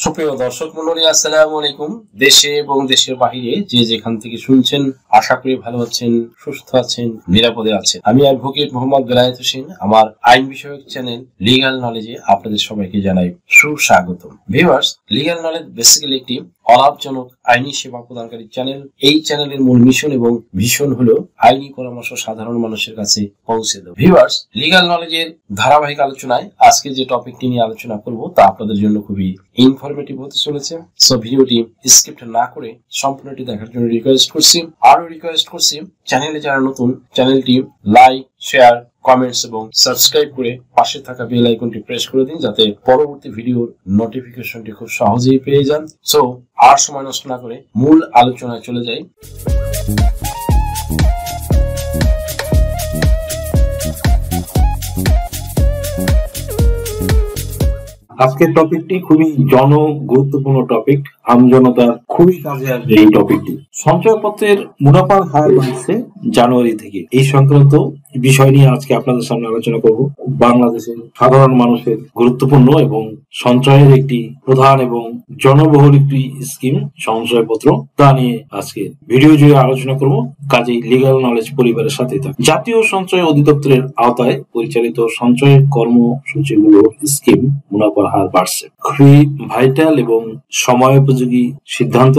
সুপ্রিয় দর্শক মণ্ডলী, আসসালামু আলাইকুম। দেশে এবং দেশের বাহিরে যে যেখান থেকে শুনছেন, আশা করি ভালো আছেন, সুস্থ আছেন, নিরাপদে আছেন। আমি অ্যাডভোকেট মোহাম্মদ বেলায়েত হোসেন। আমার আইন বিষয়ক চ্যানেল লিগ্যাল নলেজে আপনাদের সবাইকে জানাই সুস্বাগতম। ভিউয়ার্স, লিগ্যাল নলেজ বেসিক্যালি একটি অলাভজনক আইনি সেবা প্রদানকারী চ্যানেল। এই চ্যানেলের মূল মিশন এবং ভিশন হলো আইনি পরামর্শ সাধারণ মানুষের কাছে পৌঁছে দেওয়া। ভিউয়ার্স, লিগ্যাল নলেজের ধারাবাহিক আলোচনায় আজকে যে টপিকটি নিয়ে আলোচনা করব তা আপনাদের জন্য খুবই ইনফরমেটিভ হতে চলেছে। সো ভিডিওটি স্কিপ না করে সম্পূর্ণটি দেখার জন্য রিকোয়েস্ট করছি। আরো রিকোয়েস্ট করছি, চ্যানেলে যারা নতুন, চ্যানেলটি লাইক, শেয়ার, কমেন্টস এবং সাবস্ক্রাইব করে পাশে থাকা বেল আইকনটি প্রেস করে দিন, যাতে পরবর্তী ভিডিওর নোটিফিকেশনটি খুব সহজেই পেয়ে যান। সো আর সময় নষ্ট না করে মূল আলোচনায় চলে যাই। আজকের টপিকটি খুবই গুরুত্বপূর্ণ টপিক, আমজনতার খুবই কাজে আসবে এই টপিকটি। সঞ্চয়পত্রের মুনাফার হার বাড়ছে জানুয়ারি থেকে। এই সংক্রান্ত বিষয় নিয়ে আজকে আপনাদের সামনে আলোচনা করব। বাংলাদেশের সাধারণ মানুষের গুরুত্বপূর্ণ এবং সঞ্চয়ের একটি প্রধান এবং জনবহুল একটি স্কিম সঞ্চয়পত্র, তা নিয়ে আজকে ভিডিও জুড়ে আলোচনা করব। কাজেই লিগ্যাল নলেজ পরিবারের সাথে থাকুন। জাতীয় সঞ্চয় অধিদপ্তরের আওতায় পরিচালিত সঞ্চয় কর্মসূচিগুলো স্কিম মুনাফার হার বাড়ছে। খুবই ভাইটাল এবং সময়োপযোগী সিদ্ধান্ত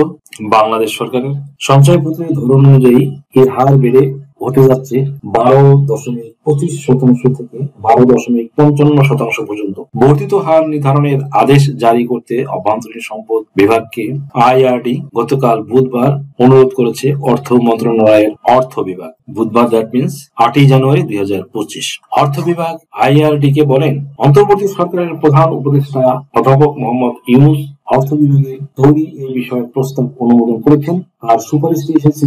বাংলাদেশ সরকারের। সঞ্চয়পত্রের ধরন অনুযায়ী এর হার বেড়ে হতে যাচ্ছে 12.25% থেকে 12.55% পর্যন্ত। বর্ধিত হার নির্ধারণের আদেশ জারি করতে অভ্যন্তরীণ সম্পদ বিভাগকে আইআরডি গতকাল বুধবার অনুরোধ করেছে অর্থ মন্ত্রণালয়ের অর্থ বিভাগ। বুধবার, দ্যাট মিনস 8 জানুয়ারি 2025। অর্থ বিভাগ আইআরডি কে বলেন, অন্তর্বর্তী সরকারের প্রধান উপদেষ্টা অধ্যাপক মোহাম্মদ ইউনূস অর্থ বিভাগে তৈরি এই বিষয়ে প্রস্তাব অনুমোদন করেছেন। আর সুপারিশটি এসেছে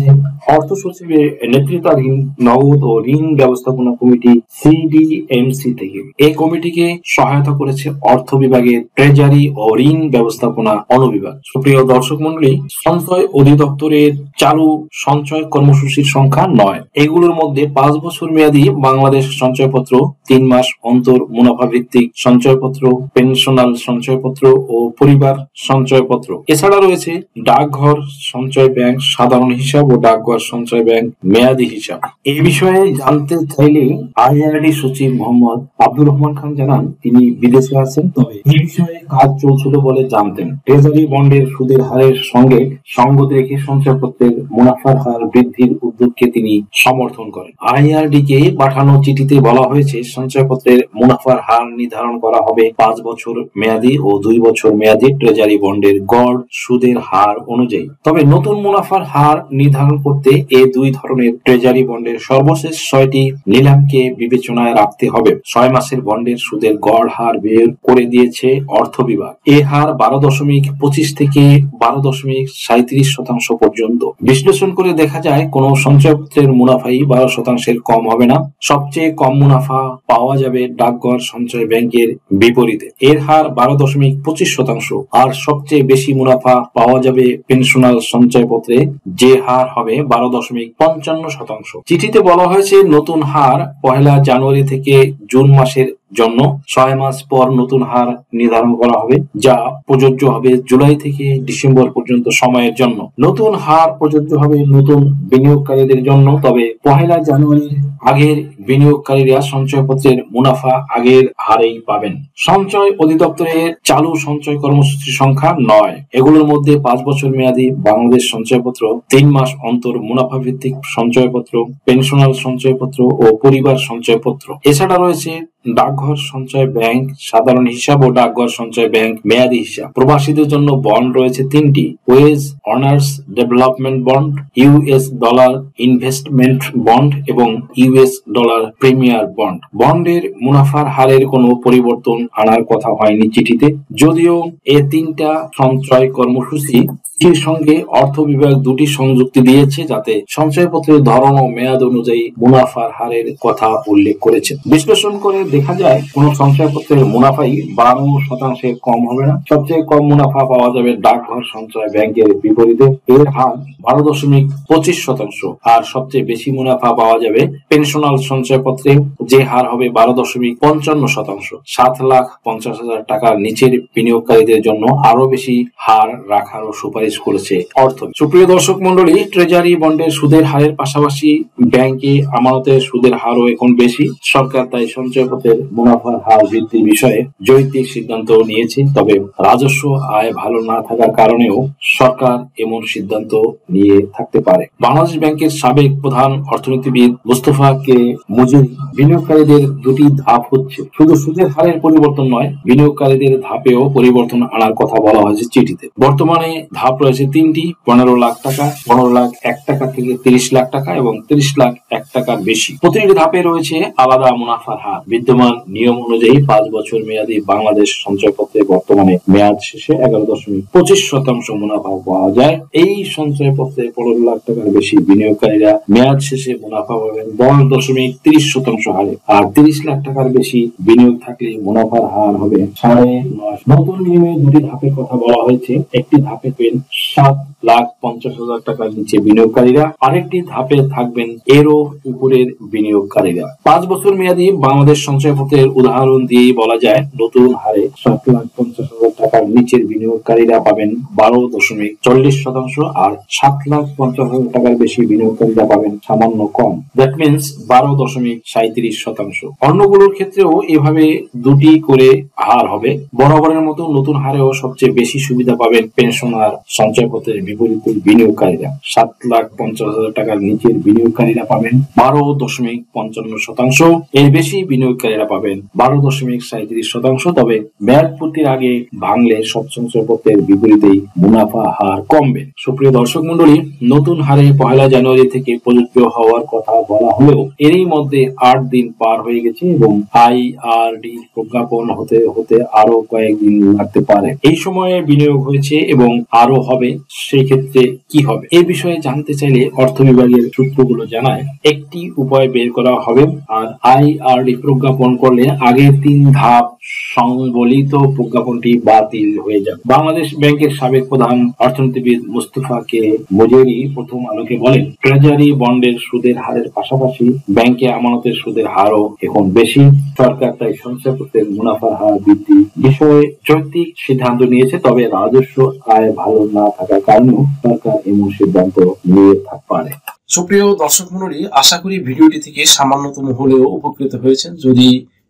অর্থ সচিবের নেতৃত্বাধীন নগদ ও ঋণ ব্যবস্থাপনা কমিটি সিডিএমসি থেকে। এই কমিটিকে সহায়তা করেছে অর্থ বিভাগের ট্রেজারি ও ঋণ ব্যবস্থাপনা অনুবিভাগ। সুপ্রিয় দর্শক মণ্ডলী, সঞ্চয় অধিদপ্তরের চালু সঞ্চয় কর্মসূচির সংখ্যা 9। এগুলোর মধ্যে 5 বছর মেয়াদী বাংলাদেশ সঞ্চয়পত্র, 3 মাস অন্তর মুনাফা ভিত্তিক সঞ্চয়পত্র, পেনশনাল সঞ্চয়পত্র ও পরিবার সঞ্চয়পত্র। এছাড়া রয়েছে ডাকঘর সঞ্চয় ব্যাংক সাধারণ হিসাব ও ডাকঘর সঞ্চয় ব্যাংক মেয়াদী হিসাব। এই বিষয়ে জানতে চাইলে আইআরডি সচিব মোহাম্মদ আব্দুর রহমান খান জানান, তিনি বিদেশে আছেন, তবে এই বিষয়ে কাজ চলছিল বলে জানতেন। ট্রেজারি বন্ডের সুদের হারের সঙ্গে সঙ্গত রেখে সঞ্চয়পত্রের মুনাফার হার বৃদ্ধির উদ্যোগকে তিনি সমর্থন করেন। আইআরডি কে পাঠানো চিঠিতে বলা হয়েছে, সঞ্চয়পত্রের মুনাফার হার নির্ধারণ করা হবে 5 বছর মেয়াদী ও 2 বছর মেয়াদী ট্রেজারি বন্ডের গড় সুদের হার অনুযায়ী। তবে নতুন মুনাফার হার নির্ধারণ করতে এই দুই ধরনের ট্রেজারি বন্ডের সর্বশেষ 6টি নিলামকে বিবেচনায় রাখতে হবে। 6 মাসের বন্ডের সুদের গড় হার বের করে দিয়েছে অর্থ বিভাগ। এই হার 12.25 থেকে 12.37% পর্যন্ত। বিশ্লেষণ করে দেখা যায়, কোন সঞ্চয়পত্রের মুনাফাই 12% কম হবে না। সবচেয়ে কম মুনাফা পাওয়া যাবে ডাকঘর সঞ্চয় ব্যাংকের বিপরীতে, এর হার 12.25%। আর সবচেয়ে বেশি মুনাফা পাওয়া যাবে পেনশনাল সঞ্চয়পত্রে, যে হার হবে 12.55%। চিঠিতে বলা হয়েছে, নতুন হার 1 জানুয়ারি থেকে জুন মাসের জন্য 6 মাস পর নতুন হার নির্ধারণ করা হবে, যা প্রযোজ্য হবে জুলাই থেকে ডিসেম্বর পর্যন্ত সময়ের জন্য। নতুন হার প্রযোজ্য হবে নতুন বিনিয়োগকারীদের জন্য, তবে 1 জানুয়ারির আগের বিনিয়োগকারীরা সঞ্চয়পত্রের মুনাফা আগের হারেই পাবেন। সঞ্চয় অধিদপ্তরের চালু সঞ্চয় কর্মসূচির সংখ্যা 9। এগুলোর মধ্যে 5 বছর মেয়াদী বাংলাদেশ সঞ্চয়পত্র, 3 মাস অন্তর মুনাফা ভিত্তিক সঞ্চয়পত্র, পেনশনাল সঞ্চয়পত্র ও পরিবার সঞ্চয়পত্র। এছাড়া রয়েছে ডাকঘর সঞ্চয় ব্যাংক সাধারণ হিসাব ও ডাকঘর সঞ্চয় ব্যাংক মেয়াদী হিসাব। প্রবাসীদের জন্য বন্ড রয়েছে 3টি: wedge honours development bond, US dollar investment bond এবং ইউএস ডলার প্রিমিয়ার বন্ড। বন্ডের মুনাফার হারের কোনো পরিবর্তন আনার কথা হয়নি চিঠিতে, যদিও এই 3টা সঞ্চয় কর্মসূচি এর সঙ্গে অর্থ বিভাগ 2টি সংযুক্তি দিয়েছে, যাতে সঞ্চয়পত্রের ধরন ও মেয়াদ অনুযায়ী মুনাফার হারের কথা উল্লেখ করেছে। বিশ্লেষণ করে দেখা যায়, তুলনায় কোন সঞ্চয়পত্রের মুনাফাই 12% কম হবে না। সবচেয়ে কম মুনাফা পাওয়া যাবে ডাকঘর সঞ্চয় ব্যাংকের বিপরীতে, এর হার 12.25%। আর সবচেয়ে বেশি মুনাফা পাওয়া যাবে পেনশনাল সঞ্চয়পত্রে, যে হার হবে 12.55%। 7,50,000 টাকার নিচের বিনিয়োগকারীদের জন্য আরো বেশি হার রাখারও সুপারিশ করেছে অর্থ। সুপ্রিয় দর্শক মন্ডলী, ট্রেজারি বন্ডের সুদের হারের পাশাপাশি ব্যাংকে আমানতের সুদের হারও এখন বেশি। সরকার তাই সঞ্চয়পত্রের মুনাফার হার বৃদ্ধির বিষয়ে যৌক্তিক সিদ্ধান্ত নিয়েছে। তবে রাজস্ব আয় ভালো না থাকার কারণেও সরকার এমন সিদ্ধান্ত নিয়ে থাকতে পারে। বাংলাদেশ ব্যাংকের সাবেক প্রধান অর্থনীতিবিদ মোস্তফা কে মুজিব বিনিয়োগকারীদের দুটি ধাপ হচ্ছে, শুধু সুদের হারের পরিবর্তন নয়, বিনিয়োগকারীদের ধাপেও পরিবর্তন আনার কথা বলা হয়েছে চিঠিতে। বর্তমানে ধাপ রয়েছে তিনটি: 15 লাখ টাকা, 15 লাখ 1 টাকা থেকে 30 লাখ টাকা এবং 30 লাখ 1 টাকার বেশি। প্রতিটি ধাপে রয়েছে আলাদা মুনাফার হার। বিদ্যমান নিয়ম অনুযায়ী 5 বছর মেয়াদী বাংলাদেশ সঞ্চয়পত্রে বর্তমানে মেয়াদ শেষে 11.25% মুনাফা পাওয়া যায়। এই সঞ্চয়পত্রে 15 লাখ টাকার বেশি বিনিয়োগকারীরা মেয়াদ শেষে মুনাফা পাবেন 10.30% হারে, আর 30 লাখ টাকার বেশি বিনিয়োগ থাকলে মুনাফার হার হবে 9.5। নতুন নিয়মে দুটি ধাপের কথা বলা হয়েছে। একটি ধাপে পেন 7,50,000 টাকার নিচে বিনিয়োগকারীরা, আরেকটি ধাপে থাকবেন এরও উপরের বিনিয়োগকারীরা। 5 বছর মেয়াদী বাংলাদেশ সঞ্চয়পত্রের উদাহরণ দিয়েই বলা যায়, নতুন হারে 7,50,000 টাকার নিচের বিনিয়োগকারীরা পাবেন 12.40%, আর 7,50,000 টাকার বেশি বিনিয়োগকারীরা পাবেন সামান্য কম, দ্যাট মিনস 12.37%। অন্যগুলোর ক্ষেত্রেও এভাবে দুটি করে হার হবে। বরাবরের মতো নতুন হারেও সবচেয়ে বেশি সুবিধা পাবেন পেনশনার সঞ্চয়পত্রের বিপরীতে বিনিয়োগকারীরা। 7,50,000 টাকার নিচের বিনিয়োগকারীরা পাবেন 12.55%, এর বেশি বিনিয়োগকারীরা পাবেন 12.37%। তবে মেয়াদ পূর্তির আগে ভাঙলে সব সঞ্চয়পত্রের বিপরীতেই মুনাফা হার কমবে। সুপ্রিয় দর্শক মন্ডলী, নতুন হারে 1 জানুয়ারি থেকে প্রযোজ্য হওয়ার কথা বলা হলেও এরই মধ্যে 8 দিন পার হয়ে গেছে এবং আইআরডি প্রজ্ঞাপন হতে হতে আরো কয়েকদিন লাগতে পারে। এই সময়ে বিনিয়োগ হয়েছে এবং আরো হবে, সেই ক্ষেত্রে কি হবে? এই বিষয়ে জানতে চাইলে অর্থ বিভাগের সূত্রগুলো জানায়, একটি উপায় বের করা হবে, আর আইআরডি প্রজ্ঞাপন করলে আগের 3 ধাপ সংবলিত প্রজ্ঞাপনটি বাতিল হয়ে যাবে। বাংলাদেশ ব্যাংকের সাবেক প্রধান অর্থনীতিবিদ মোস্তফা কে মুজিবি প্রথম আলোকে বলেন, ট্রেজারি বন্ডের সুদের হারের পাশাপাশি ব্যাংকে আমানতের সুদের হারও এখন বেশি। সরকার তাই সঞ্চয়পত্রের মুনাফার হার বৃদ্ধি বিষয়ে যৌক্তিক সিদ্ধান্ত নিয়েছে। তবে রাজস্ব আয় ভালো না থাকার কারণেও সরকার এমন সিদ্ধান্ত নিয়ে থাকতে পারে। সুপ্রিয় দর্শক মণ্ডলী, আশা করি ভিডিওটি থেকে সামান্যতম হলেও উপকৃত হয়েছেন। যদি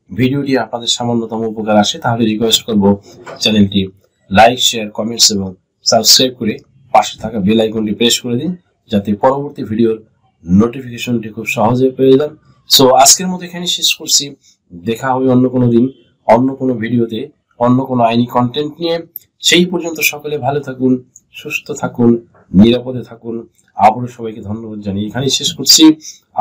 ভিডিওটি আপনাদের সামান্যতম উপকার আসে তাহলে রিকোয়েস্ট করব চ্যানেলটি লাইক, শেয়ার, কমেন্টস এবং সাবস্ক্রাইব করে পাশে থাকা বেল আইকনটি প্রেস করে দিন, যাতে পরবর্তী ভিডিওর নোটিফিকেশনটি খুব সহজে পেয়ে যান। সো আজকের মতো এখানে শেষ করছি। দেখা হবে অন্য কোনো দিন, অন্য কোনো ভিডিওতে, অন্য কোনো আইনি কন্টেন্ট নিয়ে। সেই পর্যন্ত সকলে ভালো থাকুন, সুস্থ থাকুন, নিরাপদে থাকুন। আবারও সবাইকে ধন্যবাদ জানিয়ে এখানেই শেষ করছি।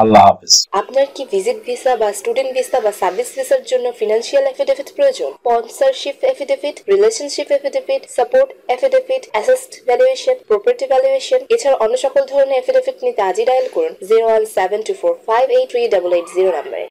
আল্লাহ হাফেজ। আপনার কি ভিজিট ভিসা বা স্টুডেন্ট ভিসা বা সার্ভিস ভিসার জন্য ফিনান্সিয়াল এফিডেভিট প্রয়োজন? Sponsorship affidavit, relationship affidavit, support affidavit, asset valuation, property valuation এছাড়া অন্য সকল ধরনের এফিডেভিট নিতে আজই ডায়াল করুন 01724583880 নম্বরে।